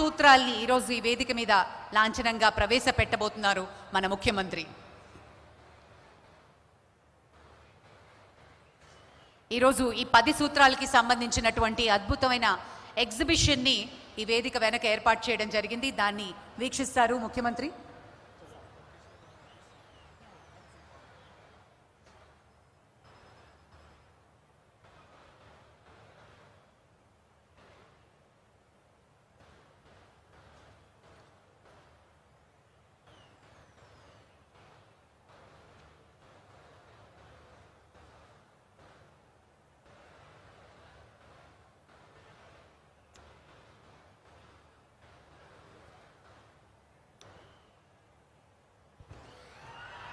సూత్రాల్ని ఈరోజు ఈ వేదిక మీద లాంఛనంగా ప్రవేశపెట్టబోతున్నారు మన ముఖ్యమంత్రి. ఈరోజు ఈ 10 సూత్రాలకి సంబంధించినటువంటి అద్భుతమైన ఎగ్జిబిషన్ని ఈ వేదిక వెనక ఏర్పాటు చేయడం జరిగింది. దాన్ని వీక్షిస్తారు ముఖ్యమంత్రి.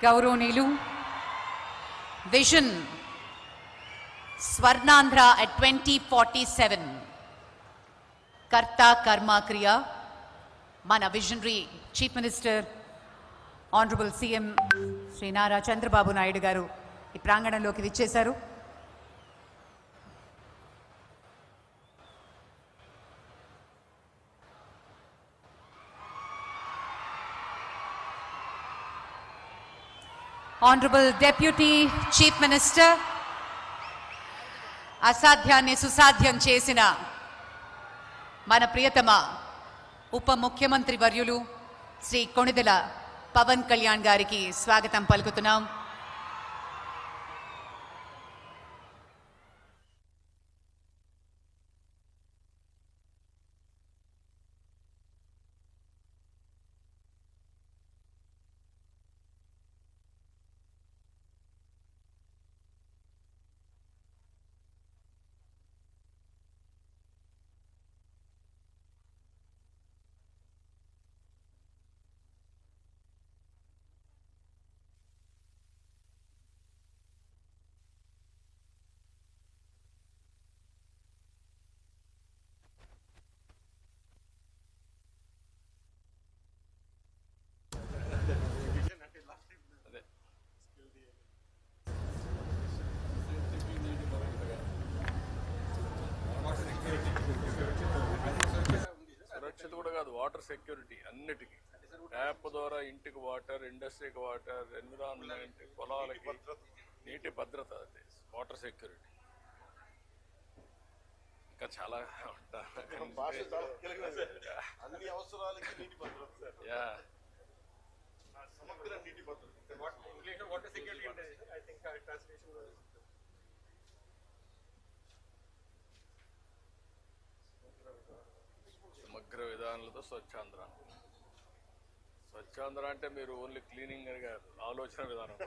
గౌరవనీయులు, విజన్ స్వర్ణాంధ్ర at 2047 కర్త కర్మ క్రియ మన visionary chief minister honourable CM Shri Nara Chandrababu Naidu గారు ఈ ప్రాంగణంలోకి విచ్చేశారు. Honorable Deputy Chief Minister, అసాధ్యాన్ని సుసాధ్యం చేసిన మన ప్రియతమ ఉప ముఖ్యమంత్రి వర్యులు శ్రీ కొణిదెల పవన్ కళ్యాణ్ గారికి స్వాగతం పలుకుతున్నాం. వాటర్ సెక్యూరిటీ అన్నిటికీ ట్యాప్ ద్వారా ఇంటికి వాటర్, ఇండస్ట్రీకి వాటర్, ఎన్విరాన్మెంట్, పొలాలకి నీటి భద్రత, వాటర్ సెక్యూరిటీ ఇంకా చాలా అన్ని అవసరాలకి నీటి భద్రత. సమగ్ర నీటి భద్రత. వాటర్ సెక్యూరిటీ అంటే ఐ థింక్ ట్రాన్స్లేషన్ సమగ్ర విధానాలతో స్వచ్ఛాంధ్ర. స్వచ్ఛాంధ్ర అంటే మీరు ఓన్లీ క్లీనింగ్ అని కాదు, ఆలోచన విధానం.